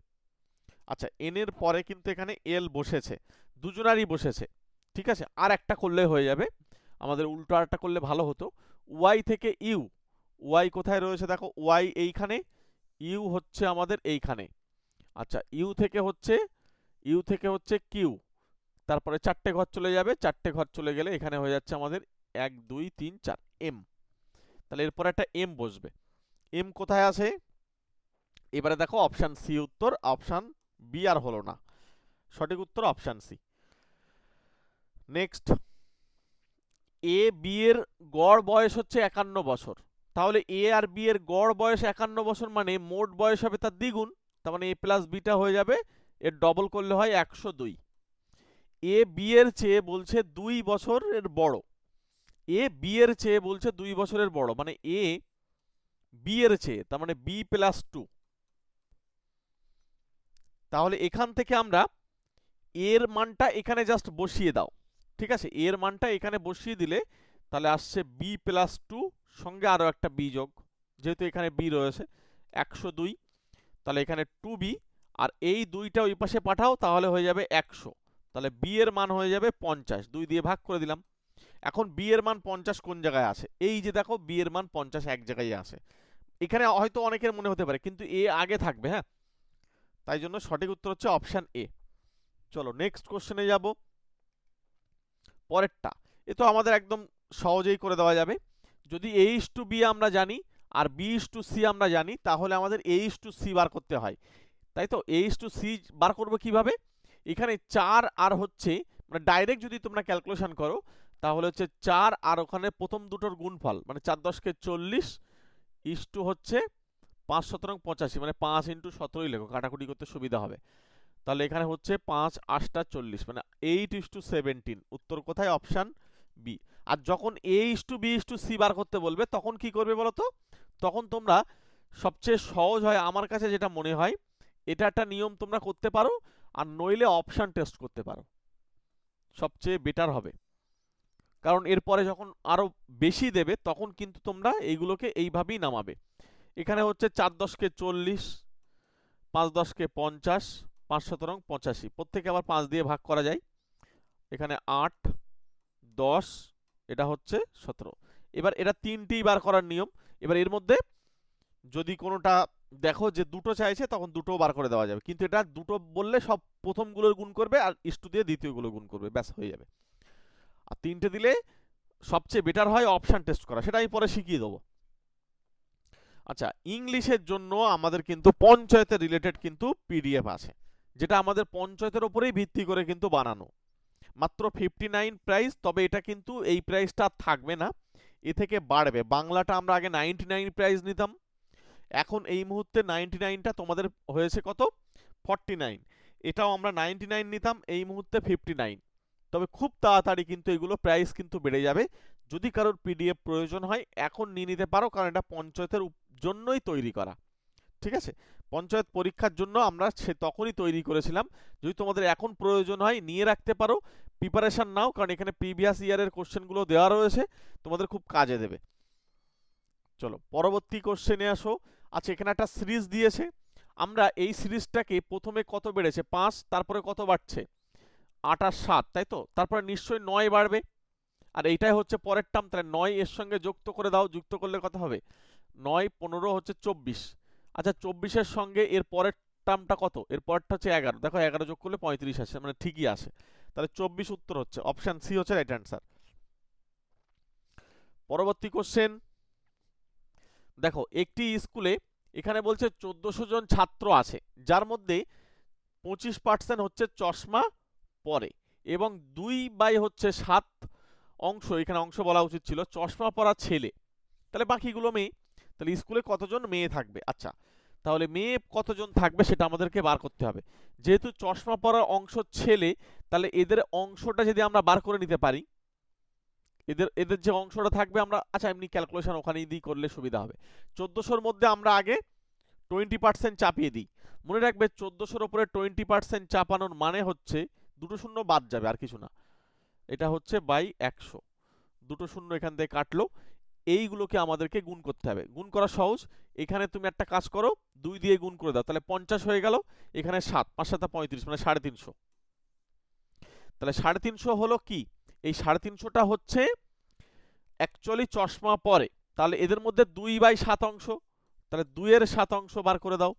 আচ্ছা এন এর পরে কিন্তু এখানে এল বসেছে, দুজনারই বসেছে। ঠিক আছে, আর একটা করলে হয়ে যাবে, আমাদের উল্টো আরেকটা করলে ভালো হতো। ওয়াই থেকে ইউ, ওয়াই কোথায় রয়েছে দেখো, ওয়াই এইখানে, ইউ হচ্ছে আমাদের এইখানে। আচ্ছা ইউ থেকে হচ্ছে কিউ, তারপরে 4টে ঘর চলে যাবে, 4টে ঘর চলে গেলে এখানে হয়ে যাচ্ছে আমাদের 1 2 3 4 এম, তাহলে এরপর একটা এম বসবে। এম কোথায় আছে, এবারে দেখো অপশন সি উত্তর, অপশন বি আর হলো না, সঠিক উত্তর option C. Next, A B এর গড় বয়স হচ্ছে 51 বছর, তাহলে এ আর বি এর গড় বয়স 51 বছর, মানে মোট বয়স হবে তার দ্বিগুণ, তার মানে এ প্লাস বিটা হয়ে যাবে, এর ডবল করলে হয় 102। এ বি এর চেয়ে বলছে 2 বছরের বড়, এ বি এর চেয়ে বলছে 2 বছরের বড়, মানে এ বি এর চেয়ে, তার মানে বি প্লাস 2। তাহলে এখান থেকে আমরা এর মানটা এখানে জাস্ট বসিয়ে দাও। ঠিক আছে, এর মানটা এখানে বসিয়ে দিলে তাহলে আসছে বি প্লাস 2 সঙ্গে আরো একটা বি যোগ, যেহেতু এখানে বি রয়েছে 102, তাহলে এখানে 2b, আর এই দুইটা ওই পাশে পাঠাও, তাহলে হয়ে যাবে 100, তাহলে বি এর মান হয়ে যাবে 50, 2 দিয়ে ভাগ করে দিলাম। এখন বি এর মান 50 কোন জায়গায় আছে, এই যে দেখো বি এর মান 50 এক জায়গায় আছে। এখানে হয়তো অনেকের মনে হতে পারে কিন্তু এ আগে থাকবে, হ্যাঁ, তাই জন্য সঠিক উত্তর হচ্ছে অপশন এ। চলো নেক্সট কোশ্চেনে যাব। পরেরটা এ তো আমাদের একদম সহজেই করে দেওয়া যাবে। যদি a is to b আমরা জানি আর b is to c আমরা জানি, তাহলে আমাদের a is to c বার করতে হয়, তাই তো। a is to c বার করবো কিভাবে, এখানে 4 আর হচ্ছে, মানে ডাইরেক্ট যদি তোমরা ক্যালকুলেশন করো তাহলে হচ্ছে 4 আর ওখানে প্রথম দুটোর গুণফল, মানে 4 10 কে 40 ইস টু হচ্ছে 5 17 85, মানে 5 ইন্টু 17ই লেখো, কাটাকুটি করতে সুবিধা হবে। তাহলে এখানে হচ্ছে 5 8 40, মানে 8 is to 17, উত্তর কোথায়, অপশন বি। আর যখন a is to b is to c বার করতে বলবে তখন কি করবে বলো তো, তখন তোমরা সবচেয়ে সহজ হয় আমার কাছে যেটা মনে হয়, এটা একটা নিয়ম তোমরা করতে পারো, আর নইলে অপশন টেস্ট করতে পারো, সবচেয়ে বেটার হবে। কারণ এরপরে যখন আরো বেশি দেবে তখন কিন্তু তোমরা এইগুলোকে এইভাবেই নামাবে। এখানে হচ্ছে 4 10 কে 40, 5 10 কে 50, 5 17 85, প্রত্যেকে আবার 5 দিয়ে ভাগ করা যায়। এখানে 8 10, এটা হচ্ছে 17। এবার এটা তিনটেই বার করার নিয়ম। এবার এর মধ্যে যদি কোনোটা দেখো যে দুটো চাইছে তখন দুটো বার করে দেওয়া যাবে, কিন্তু এটা দুটো বললে সব প্রথমগুলোর গুণ করবে আর ইস্টু দিয়ে দ্বিতীয়গুলো গুণ করবে, ব্যাস হয়ে যাবে। আর তিনটে দিলে সবচেয়ে বেটার হয় অপশান টেস্ট করা, সেটা আমি পরে শিখিয়ে দেবো। আচ্ছা, ইংলিশের জন্য আমাদের কিন্তু পঞ্চায়েতের রিলেটেড কিন্তু পিডিএফ আছে, যেটা আমাদের পঞ্চায়েতের ওপরেই ভিত্তি করে কিন্তু বানানো। মাত্র 59 প্রাইস, তবে এটা কিন্তু এই প্রাইসটা থাকবে না, এ থেকে বাড়বে। বাংলাটা আমরা আগে 99 প্রাইস নিতাম, এখন এই মুহূর্তে 99টা তোমাদের হয়েছে কত, 49। এটাও আমরা 99 নিতাম, এই মুহূর্তে 59। তবে খুব তাড়াতাড়ি কিন্তু এগুলো প্রাইস কিন্তু বেড়ে যাবে। যদি কারোর পিডিএফ প্রয়োজন হয় এখন নিয়ে নিতে পারো, কারণ এটা পঞ্চায়েতের জন্যই তৈরি করা। ঠিক আছে, পঞ্চায়েত পরীক্ষার জন্য আমরা সে তখনই তৈরি করেছিলাম। যদি তোমাদের এখন প্রয়োজন হয় নিয়ে রাখতে পারো, প্রিপারেশন নাও, কারণ এখানে প্রিভিয়াস ইয়ারের কোশ্চেনগুলো দেওয়া রয়েছে, তোমাদের খুব কাজে দেবে। চলো পরবর্তী কোশ্চেনে আসো। আচ্ছা, এখানে একটা সিরিজ দিয়েছে, আমরা এই সিরিজটাকে প্রথমে কত বেড়েছে 5, তারপরে কত বাড়ছে 8 আর 7, তাই তো, তারপরে নিশ্চয়ই 9 বাড়বে, আর এইটাই হচ্ছে পরের টার্ম, তাহলে 9 এর সঙ্গে যুক্ত করে দাও, যুক্ত করলে কত হবে 9 15 হচ্ছে 24। আচ্ছা, 24-এর সঙ্গে এর পরের টার্মটা কত, এর পরেরটা হচ্ছে 11, দেখো 11 যোগ করলে 35 আসে, মানে ঠিকই আসে, তাহলে 24 উত্তর হচ্ছে, অপশন সি হচ্ছে রাইট অ্যান্সার। পরবর্তী কোশ্চেন দেখো, একটি স্কুলে এখানে বলছে 1400 জন ছাত্র আছে, যার মধ্যে 25% হচ্ছে চশমা পরে, এবং 2/7 অংশ, এখানে অংশ বলা উচিত ছিল, চশমা পরা ছেলে, তাহলে বাকিগুলো মেয়ে, তাহলে স্কুলে কতজন মেয়ে থাকবে। আচ্ছা, তাহলে মেয়ে কতজন থাকবে সেটা আমাদেরকে বার করতে হবে। যেহেতু চশমা পরার অংশ ছেলে, তাহলে এদের অংশটা যদি আমরা বার করে নিতে পারি, এদের এদের যে অংশটা থাকবে আমরা, আচ্ছা এমনি ক্যালকুলেশন ওখানেই দিই, করলে সুবিধা হবে। 1400-র মধ্যে আমরা আগে 20% চাপিয়ে দিই। মনে রাখবে 1400-র উপরে 20% চাপানোর মানে হচ্ছে দুটো শূন্য বাদ যাবে, আর কিছু না, এটা হচ্ছে বাই 100, দুটো শূন্য এখান থেকে কাটলো, এইগুলোকে আমাদেরকে গুণ করতে হবে। গুণ করা সহজ, এখানে তুমি একটা কাজ করো, 2 দিয়ে গুণ করে দাও, তাহলে 50 হয়ে গেল, এখানে 7, 5 7 35, মানে 350। তাহলে 350 হলো কি, এই 350টা হচ্ছে অ্যাকচুয়ালি চশমা পরে, তাহলে এদের মধ্যে 2/7 অংশ, তাহলে 2-এর 7 অংশ বার করে দাও,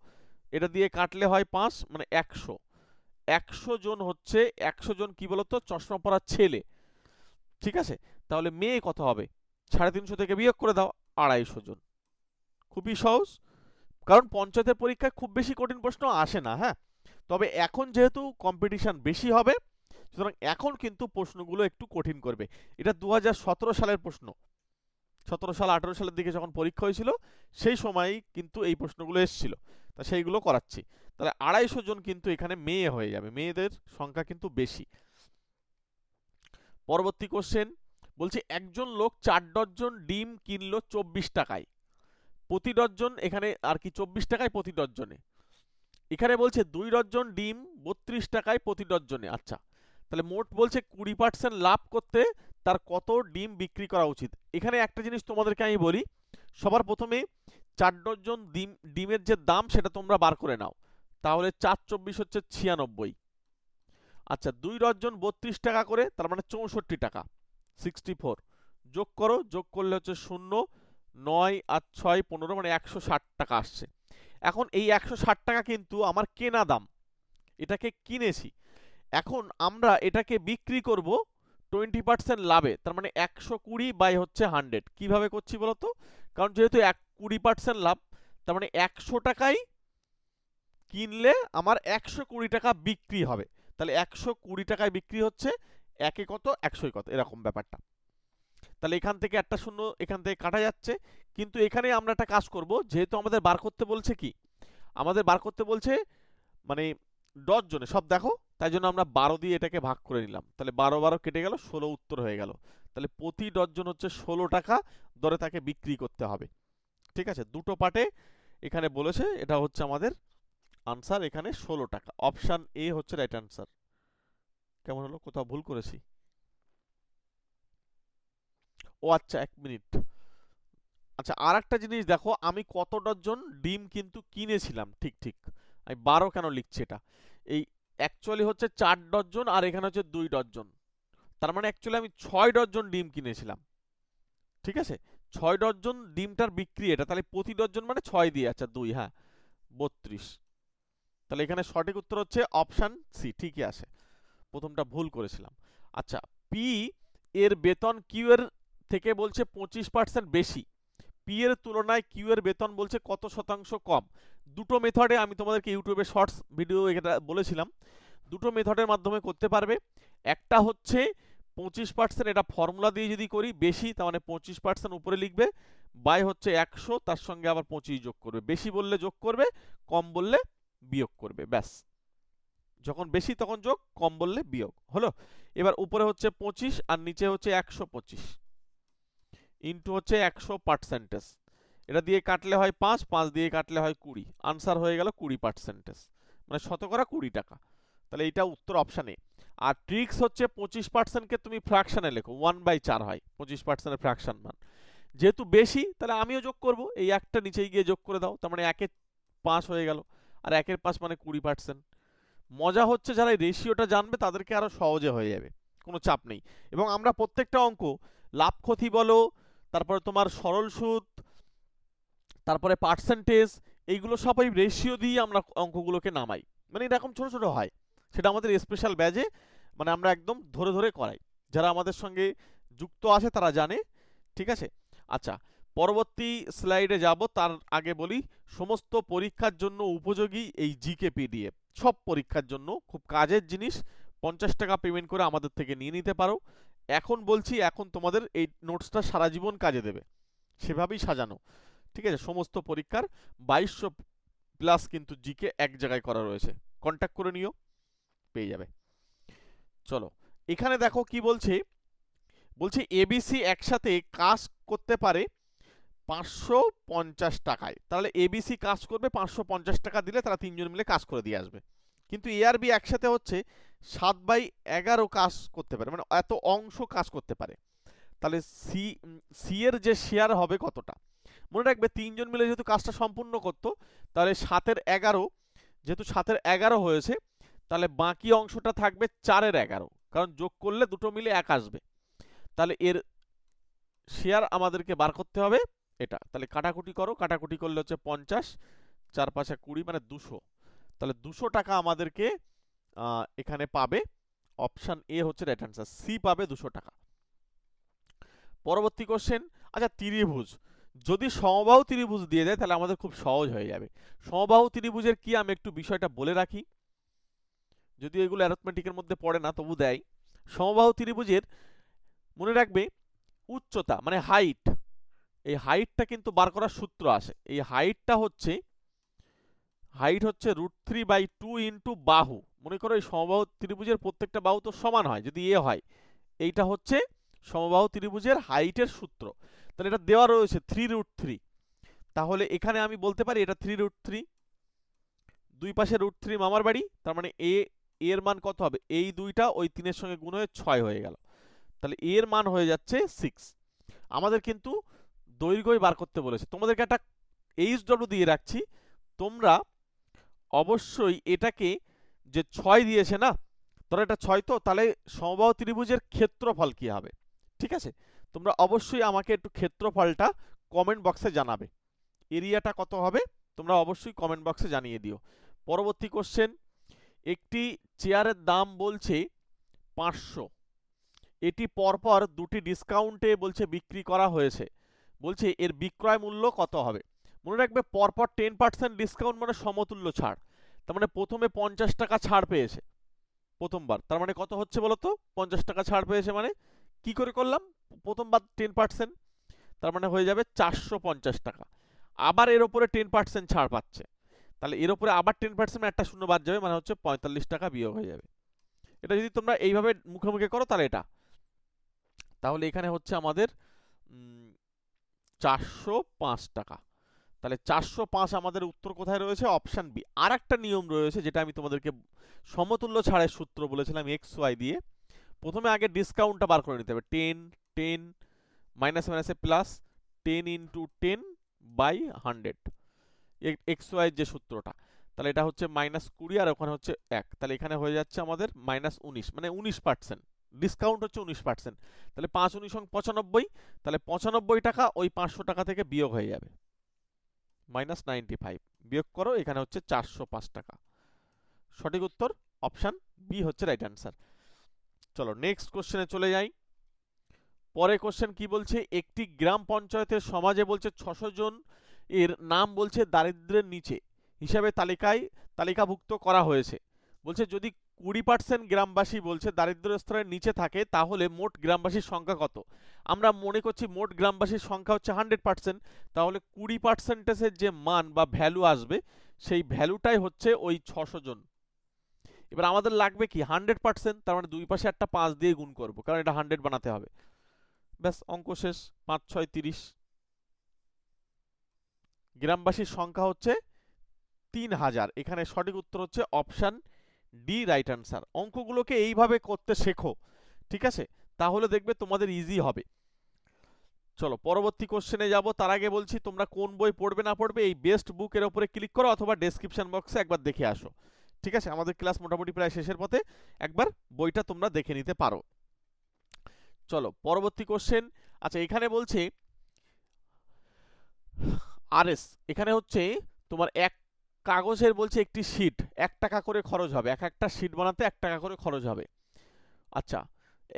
এটা দিয়ে কাটলে হয় 5, মানে 100। 100 জন হচ্ছে, 100 জন কি বলতো, চশমা পরা ছেলে। ঠিক আছে, তাহলে মেয়ে কত হবে, 350 থেকে বিয়োগ করে দাও, 250 জন। খুবই সহজ, কারণ পঞ্চায়েতের পরীক্ষায় খুব বেশি কঠিন প্রশ্ন আসে না। হ্যাঁ, তবে এখন যেহেতু কম্পিটিশন বেশি হবে, সুতরাং এখন কিন্তু প্রশ্নগুলো একটু কঠিন করবে। এটা 2017 সালের প্রশ্ন, 17 সাল 18 সালের দিকে যখন পরীক্ষা হয়েছিল, সেই সময়ই কিন্তু এই প্রশ্নগুলো এসেছিল, তা সেইগুলো করাচ্ছি। তাহলে 250 জন কিন্তু এখানে মেয়ে হয়ে যাবে, মেয়েদের সংখ্যা কিন্তু বেশি। পরবর্তী কোশ্চেন বলছে, একজন লোক 4 ডজন ডিম কিনলো 24 টাকায়, প্রতি ডজন, এখানে আর কি 24 টাকায় প্রতি ডজনে। এখানে বলছে 2 ডজন ডিম 32 টাকায় প্রতি ডজনে। আচ্ছা, তাহলে মোট বলছে 20% লাভ করতে তার কত ডিম বিক্রি করা উচিত। এখানে একটা জিনিস তোমাদেরকে আমি বলি, সবার প্রথমে 4 ডজন ডিমের যে দাম সেটা তোমরা বার করে নাও, তাহলে 4 24 হচ্ছে 96। আচ্ছা, 2 ডজন 32 টাকা করে, তার মানে 64 টাকা, 64, যোগ করো, যোগ করলে হচ্ছে 0, 9 আর 6 15, মানে 160 টাকা আসছে। এখন এই 160 টাকা কিন্তু আমার কেনা দাম, এটাকে কিনেছি, এখন আমরা এটাকে বিক্রি করব 20% লাভে, তার মানে 120/100। কিভাবে করছি বলতো, কারণ যেহেতু 20% লাভ, তার মানে 100 টাকায় কিনলে আমার 120 টাকা বিক্রি হবে, তাহলে 120 টাকায় বিক্রি হচ্ছে, একে কত 100 কত, এরকম ব্যাপারটা। তাহলে এখান থেকে একটা শূন্য এখান থেকে কাটা যাচ্ছে, কিন্তু এখানে আমরা একটা কাজ করব, যেহেতু আমাদের বার করতে বলছে কি, আমাদের বার করতে বলছে মানে ডজনে সব দেখো, তাই জন্য আমরা 12 দিয়ে এটাকে ভাগ করে নিলাম, তাহলে 12 12 কেটে গেল, 16 উত্তর হয়ে গেল। তাহলে প্রতি ডজন হচ্ছে 16 টাকা দরে তাকে বিক্রি করতে হবে। ঠিক আছে, দুটো পার্টে এখানে বলেছে, এটা হচ্ছে আমাদের আনসার, এখানে 16 টাকা, অপশন এ হচ্ছে রাইট আনসার। কেমন হলো, কোথাও ভুল করেছি? ও আচ্ছা, 1 মিনিট। আচ্ছা, আর একটা জিনিস দেখো, আমি কত ডজন ডিম কিন্তু কিনেছিলাম, ঠিক ঠিক, আমি 12 কেন লিখছি, এটা এই অ্যাকচুয়ালি হচ্ছে 4 ডজন, আর এখানে হচ্ছে 2 ডজন, তার মানে অ্যাকচুয়ালি আমি 6 ডজন ডিম কিনেছিলাম। ঠিক আছে, 6 ডজন ডিমটার বিক্রি এটা, তাহলে প্রতি ডজন মানে 6 দিয়ে, আচ্ছা 2, হ্যাঁ 32। তাহলে এখানে সঠিক উত্তর হচ্ছে অপশন সি, ঠিকই আছে, প্রথমটা ভুল করেছিলাম। আচ্ছা, পি এর বেতন কিউ এর থেকে বলছে 25% বেশি, পি এর তুলনায় কিউ এর বেতন বলছে কত শতাংশ কম। দুটো মেথডে আমি তোমাদেরকে ইউটিউবে শর্টস ভিডিও এটা বলেছিলাম, দুটো মেথডের মাধ্যমে করতে পারবে। একটা হচ্ছে 25%, এটা ফর্মুলা দিয়ে যদি করি বেশি তার মানে 25% উপরে লিখবে, বাই হচ্ছে 100, তার সঙ্গে আবার 25 যোগ করবে, বেশি বললে যোগ করবে, কম বললে বিয়োগ করবে, ব্যাস। যখন বেশি তখন যোগ, কম বললে বিয়োগ, হলো। এবার উপরে হচ্ছে 25 আর নিচে হচ্ছে 125 ইন্টু হচ্ছে 100%, এটা দিয়ে কাটলে হয় 5, 5 দিয়ে কাটলে হয় 20, আনসার হয়ে গেল 20%, মানে শতকরা 20 টাকা। তাহলে এটা উত্তর অপশন এ। আর ট্রিক্স হচ্ছে 25%কে তুমি ফ্র্যাকশনে লেখো, 1/4 হয় 25%-এর ফ্র্যাকশন মান। যেহেতু বেশি তাহলে আমিও যোগ করব, এই একটা নিচেই গিয়ে যোগ করে দাও, তার মানে 1/5 হয়ে গেল, আর 1/5 মানে 20%। মজা হচ্ছে যারা এই রেশিওটা জানবে তাদেরকে আরো সহজে হয়ে যাবে, কোনো চাপ নেই। এবং আমরা প্রত্যেকটা অঙ্ক, লাভ ক্ষতি বলো, তারপরে তোমার সরল সুদ, তারপরে পার্সেন্টেজ, এইগুলো সব এই রেশিও দিয়ে আমরা অঙ্কগুলোকে নামাই, মানে এরকম ছোট ছোট হয়। সেটা আমাদের স্পেশাল ব্যাচে মানে আমরা একদম ধরে ধরে করাই, যারা আমাদের সঙ্গে যুক্ত আছে তারা জানে, ঠিক আছে। আচ্ছা, পরবর্তী স্লাইডে যাব, তার আগে বলি সমস্ত পরীক্ষার জন্য উপযোগী এই জিকে পিডিএফ, সব পরীক্ষার জন্য খুব কাজের জিনিস। 50 টাকা পেমেন্ট করে আমাদের থেকে নিয়ে নিতে পারো। এখন বলছি, এখন তোমাদের এই নোটসটা সারা জীবন কাজে দেবে, সেভাবেই সাজানো, ঠিক আছে। সমস্ত পরীক্ষার 2200 প্লাস কিন্তু জিকে এক জায়গায় করা রয়েছে, কন্ট্যাক্ট করে নিও, পেয়ে যাবে। চলো এখানে দেখো কি বলছে, বলছে এবিসি একসাথে কাজ করতে পারে 550 টাকায়। তাহলে এবিসি কাজ করবে 550 টাকা দিলে তারা তিনজন মিলে কাজ করে দিয়ে আসবে। কিন্তু এআরবি একসাথে হচ্ছে 7/11 কাজ করতে পারে, মানে এত অংশ কাজ করতে পারে। তাহলে সি এর যে শেয়ার হবে কতটা, মনে রাখবে তিনজন মিলে যেহেতু কাজটা সম্পূর্ণ করতো, তাহলে 7/11, যেহেতু 7/11 হয়েছে, তাহলে বাকি অংশটা থাকবে 4/11, কারণ যোগ করলে দুটো মিলে 1 আসবে। তাহলে এর শেয়ার আমাদেরকে বার করতে হবে এটা। তাহলে কাটাকুটি করো, কাটাকুটি করলে হচ্ছে 50, 4 5 20, মানে 200। তাহলে 200 টাকা আমাদেরকে এখানে পাবে, অপশন এ হচ্ছে রাইট অ্যান্সার, সি পাবে 200 টাকা। পরবর্তী কোশ্চেন, আচ্ছা ত্রিভুজ, যদি সমবাহু ত্রিভুজ দিয়ে দেয় তাহলে আমাদের খুব সহজ হয়ে যাবে। সমবাহু ত্রিভুজের কি আমি একটু বিষয়টা বলে রাখি, যদি এগুলো অ্যারিথমেটিকের মধ্যে পড়ে না তবু দেয়। সমবাহু ত্রিভুজের মনে রাখবে উচ্চতা মানে হাইট, এই হাইটটা কিন্তু বার করার সূত্র আসে। এই হাইট হচ্ছে √3/2 ইন্টু বাহু। মনে করো এই সমবাহু ত্রিভুজের প্রত্যেকটা বাহু তো সমান হয়, যদি এ হয়, এইটা হচ্ছে সমবাহু ত্রিভুজের হাইটের সূত্র। তাহলে এটা দেওয়া রয়েছে 3√3, তাহলে এখানে আমি বলতে পারি এটা 3√3, দুই পাশে √3 মামার বাড়ি, তার মানে এর মান কত হবে, এই দুইটা ওই 3-এর সঙ্গে গুণ হয়ে 6 হয়ে গেল, তাহলে এর মান হয়ে যাচ্ছে 6। আমাদের কিন্তু দৈর্ঘ্যই বার করতে বলেছে, তোমাদেরকে একটা এইচডব্লিউ দিয়ে রাখছি, তোমরা অবশ্যই এটাকে, যে 6 দিয়েছে না, ধরো এটা 6, তো তাহলে সমবাহু ত্রিভুজের ক্ষেত্রফল কি হবে, ঠিক আছে। তোমরা অবশ্যই আমাকে একটু ক্ষেত্রফলটা কমেন্ট বক্সে জানাবে, এরিয়াটা কত হবে তোমরা অবশ্যই কমেন্ট বক্সে জানিয়ে দিও। পরবর্তী কোশ্চেন, একটি চেয়ারের দাম বলছে 500, এটি পরপর দুটি ডিসকাউন্টে বলছে বিক্রি করা হয়েছে, বলছে এর বিক্রয় মূল্য কত হবে। মনে রাখবে পরপর 10% ডিসকাউন্ট মানে সমতুল্য ছাড়, তার মানে প্রথমে 50 টাকা ছাড় পেয়েছে প্রথমবার, তার মানে কত হচ্ছে বলতো, 50 টাকা ছাড় পেয়েছে, মানে কি করে করলাম, প্রথমবার 10%, তার মানে হয়ে যাবে 450 টাকা। আবার এর উপরে 10% ছাড় পাচ্ছে, তাহলে এর উপরে আবার 10% একটা শূন্য বাদ যাবে, মানে হচ্ছে 45 টাকা বিয়োগ হয়ে যাবে। এটা যদি তোমরা এইভাবে মুখে মুখে করো তাহলে এটা, তাহলে এখানে হচ্ছে আমাদের 405 টাকা। তাহলে 405 আমাদের উত্তর কোথায় রয়েছে, অপশন বি। আর একটা নিয়ম রয়েছে যেটা আমি তোমাদেরকে সমতুল্য ছাড়ের সূত্র বলেছিলাম এক্স ওয়াই দিয়ে, প্রথমে আগে ডিসকাউন্টটা বার করে নিতে হবে, 10 10 মাইনাসে মাইনাসে প্লাস 10 ইন্টু 10/100, এক্স ওয়াই যে সূত্রটা। তাহলে এটা হচ্ছে -20 আর ওখানে হচ্ছে 1, তাহলে এখানে হয়ে যাচ্ছে আমাদের -19, মানে 19%, ডিসকাউন্ট হচ্ছে 19%। তাহলে 5 19 95, তাহলে 95 টাকা ওই 500 টাকা থেকে বিয়োগ হয়ে যাবে, -95 বিয়োগ করো, এখানে হচ্ছে 405 টাকা। সঠিক উত্তর অপশন বি হচ্ছে রাইট অ্যান্সার। চলো নেক্সট কোশ্চেনে চলে যাই। পরে কোশ্চেন কি বলছে, একটি গ্রাম পঞ্চায়েতের সমাজে বলছে 600 জন এর নাম বলছে দারিদ্র্যের নিচে হিসাবে তালিকাভুক্ত করা হয়েছে। বলছে যদি 20% গ্রামবাসী বলছে দারিদ্র্য স্তরের নিচে থাকে তাহলে মোট গ্রামবাসীর সংখ্যা কত? আমরা মনে করছি মোট গ্রামবাসীর সংখ্যা হচ্ছে 100%, তাহলে 20%-এর যে মান বা ভ্যালু আসবে সেই ভ্যালুটাই হচ্ছে ওই 600 জন। এবার আমাদের লাগবে কি 100%, তার মানে দুই পাশে একটা 5 দিয়ে গুণ করব, কারণ এটা 100 বানাতে হবে। ব্যাস, অঙ্ক শেষ। 5 6 30। গ্রামবাসীর সংখ্যা হচ্ছে 3000। এখানে সঠিক উত্তর হচ্ছে অপশন ডি, রাইট অ্যান্সার। অঙ্কগুলোকে এইভাবে করতে শেখো, ঠিক আছে? তাহলে দেখবে তোমাদের ইজি হবে। চলো পরবর্তী কোশ্চেনে যাব। তার আগে বলছি তোমরা কোন বই পড়বে না পড়বে এই বেস্ট বুকের উপরে ক্লিক করো অথবা ডেসক্রিপশন বক্সে একবার দেখে আসো, ঠিক আছে? আমাদের ক্লাস মোটামুটি প্রায় শেষের পথে, একবার বইটা তোমরা দেখে নিতে পারো। চলো পরবর্তী কোশ্চেন। আচ্ছা, এখানে বলছে আরএস, এখানে হচ্ছে তোমার এক কাগজের বলছে একটি শীট 1 টাকা করে খরচ হবে, একটা শীট বানাতে 1 টাকা করে খরচ হবে। আচ্ছা,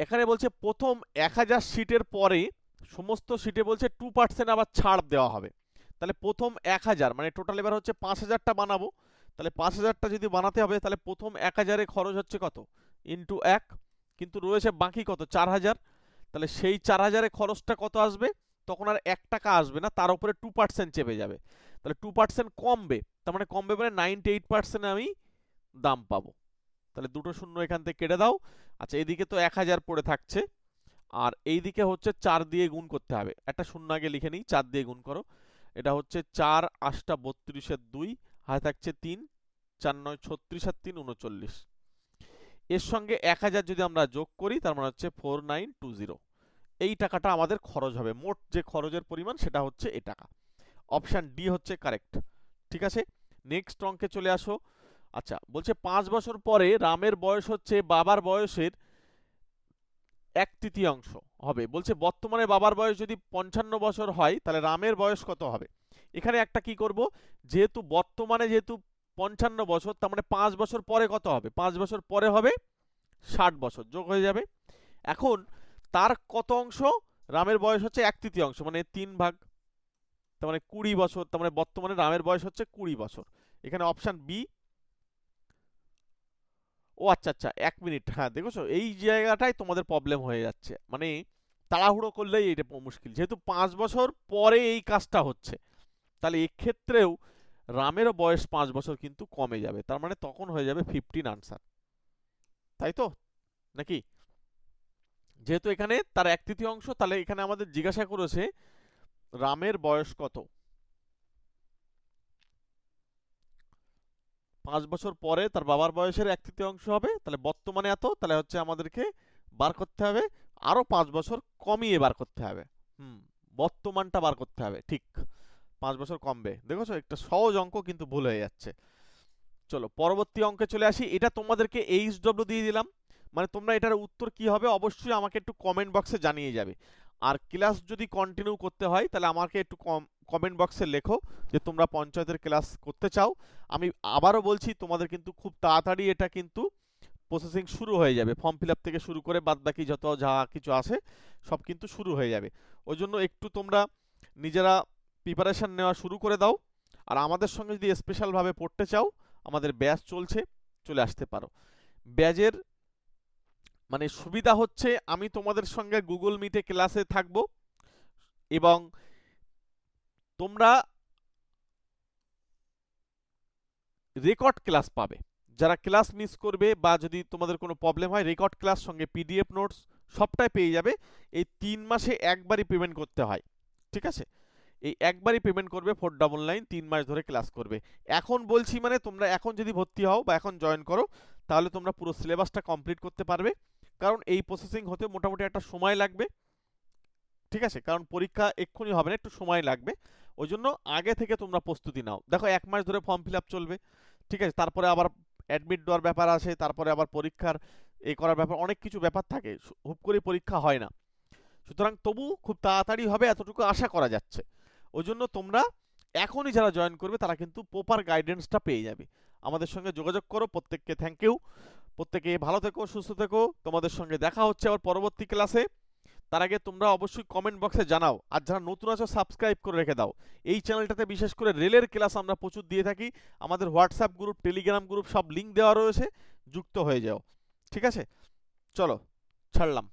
এখানে বলছে প্রথম 1000 শীটের পরে সমস্ত শীটে বলছে 2% আবার ছাড় দেওয়া হবে। তাহলে প্রথম 1000 মানে টোটাল এবার হচ্ছে 5000টা বানাবো, তাহলে 5000টা যদি বানাতে হবে তাহলে প্রথম 1000-এ খরচ হচ্ছে কত? ইন্টু 1, কিন্তু রয়েছে বাকি কত? 4000। তাহলে সেই 4000-এ খরচটা কত আসবে? তখন আর 1 টাকা আসবে না, তার উপরে 2% চেপে যাবে। তাহলে 2% কমবে, তার মানে কমবে মানে 98% আমি দাম পাবো। তাহলে দুটো শূন্য এখান থেকে কেটে দাও। আচ্ছা, এদিকে তো 1000 পড়ে থাকছে, আর এইদিকে হচ্ছে 4 দিয়ে গুণ করতে হবে। একটা শূন্য আগে লিখে নিই, 4 দিয়ে গুণ করো। এটা হচ্ছে 4 8 32 2, হাতে থাকছে 3, 4 9 36 আর 3 39। এর সঙ্গে 1000 যদি আমরা যোগ করি তার মানে হচ্ছে 4920। এই টাকাটা আমাদের খরচ হবে, মোট যে খরচের পরিমাণ সেটা হচ্ছে এই টাকা। অপশন ডি হচ্ছে কারেক্ট, ঠিক আছে? নেক্সট অঙ্কে চলে আসো। আচ্ছা, বলছে 5 বছর পরে রামের বয়স হচ্ছে বাবার বয়সের 1/3 হবে। বলছে বর্তমানে বাবার বয়স যদি 55 বছর হয় তাহলে রামের বয়স কত হবে? এখানে একটা কি করব, যেহেতু বর্তমানে যেহেতু 55 বছর, তার মানে 5 বছর পরে কত হবে? 5 বছর পরে হবে 60 বছর, যোগ হয়ে যাবে। এখন তার কত অংশ? রামের বয়স হচ্ছে 1/3, মানে 3 ভাগ, তার মানে 20 বছর। তার মানে বর্তমানে রামের বয়স হচ্ছে 20 বছর। এখানে অপশন বি। ও আচ্ছা আচ্ছা, 1 মিনিট, হ্যাঁ দেখেছো এই জায়গাটাই তোমাদের প্রবলেম হয়ে যাচ্ছে, মানে তাড়াহুড়ো করলেই এটা মুশকিল। যেহেতু 5 বছর পরে এই কাজটা হচ্ছে, তাহলে এক্ষেত্রেও রামেরও বয়স 5 বছর কিন্তু কমে যাবে, তার মানে তখন হয়ে যাবে 15 আনসার, তাই তো নাকি? যেহেতু এখানে তার 1/3, তাহলে এখানে আমাদের জিজ্ঞাসা করেছে রামের বয়স কত। 5 বছর পরে তার বাবার বয়সের 1/3 হবে, তাহলে বর্তমানে এত, তাহলে হচ্ছে আমাদেরকে বার করতে হবে আরো 5 বছর কমিয়ে বার করতে হবে। বর্তমানটা বার করতে হবে, ঠিক 5 বছর কমবে। দেখেছো একটা সহজ অঙ্ক কিন্তু ভুল হয়ে যাচ্ছে। চলো পরবর্তী অঙ্কে চলে আসি। এটা তোমাদেরকে এইচডব্লিউ দিয়ে দিলাম, মানে তোমরা এটার উত্তর কি হবে অবশ্যই আমাকে একটু কমেন্ট বক্সে জানিয়ে যাবে। আর ক্লাস যদি কন্টিনিউ করতে হয় তাহলে আমাকে একটু কমেন্ট বক্সে লেখো যে তোমরা পঞ্চায়েতের ক্লাস করতে চাও। আমি আবারও বলছি তোমাদের কিন্তু খুব তাড়াতাড়ি এটা কিন্তু প্রসেসিং শুরু হয়ে যাবে, ফর্ম ফিল আপ থেকে শুরু করে বাদ বাকি যত যা কিছু আছে সব কিন্তু শুরু হয়ে যাবে। ওই জন্য একটু তোমরা নিজেরা প্রিপারেশন নেওয়া শুরু করে দাও। আর আমাদের সঙ্গে যদি স্পেশালভাবে পড়তে চাও, আমাদের ব্যাচ চলছে, চলে আসতে পারো। ব্যাচের মানে সুবিধা হচ্ছে আমি তোমাদের সঙ্গে গুগল মিটে ক্লাসে থাকবো এবং তোমরা রেকর্ড ক্লাস পাবে। যারা ক্লাস মিস করবে বা যদি তোমাদের কোনো প্রবলেম হয়, রেকর্ড ক্লাস সঙ্গে পিডিএফ নোটস সবটাই পেয়ে যাবে। এই 3 মাসে একবারই পেমেন্ট করতে হয়, ঠিক আছে? এই একবারই পেমেন্ট করবে 499, 3 মাস ধরে ক্লাস করবে। এখন বলছি মানে তোমরা এখন যদি ভর্তি হও বা এখন জয়েন করো তাহলে তোমরা পুরো সিলেবাসটা কমপ্লিট করতে পারবে, কারণ এই প্রসেসিং হতে মোটামুটি একটা সময় লাগবে, ঠিক আছে? কারণ পরীক্ষা এক্ষুনি হবে না, একটু সময় লাগবে। ওই জন্য আগে থেকে তোমরা প্রস্তুতি নাও। দেখো 1 মাস ধরে ফর্ম ফিল আপ চলবে, ঠিক আছে? তারপরে আবার অ্যাডমিট দেওয়ার ব্যাপার আছে, তারপরে আবার পরীক্ষার করার ব্যাপার, অনেক কিছু ব্যাপার থাকে, হুপ করে পরীক্ষা হয় না। সুতরাং তবু খুব তাড়াতাড়ি হবে এতটুকু আশা করা যাচ্ছে। ওই জন্য তোমরা এখনই যারা জয়েন করবে তারা কিন্তু প্রপার গাইডেন্সটা পেয়ে যাবে। আমাদের সঙ্গে যোগাযোগ করো। প্রত্যেককে থ্যাংক ইউ। প্রত্যেকে ভালো থেকো, সুস্থ থেকো। তোমাদের সঙ্গে দেখা হচ্ছে আবার পরবর্তী ক্লাসে। তার আগে তোমরা অবশ্যই কমেন্ট বক্সে জানাও, আর যারা নতুন আছো সাবস্ক্রাইব করে রেখে দাও। এই চ্যানেলটাতে বিশেষ করে রেলের ক্লাস আমরা প্রচুর দিয়ে থাকি, আমাদের হোয়াটসঅ্যাপ গ্রুপ, টেলিগ্রাম গ্রুপ সব লিঙ্ক দেওয়া রয়েছে, যুক্ত হয়ে যাও। ঠিক আছে, চলো ছাড়লাম।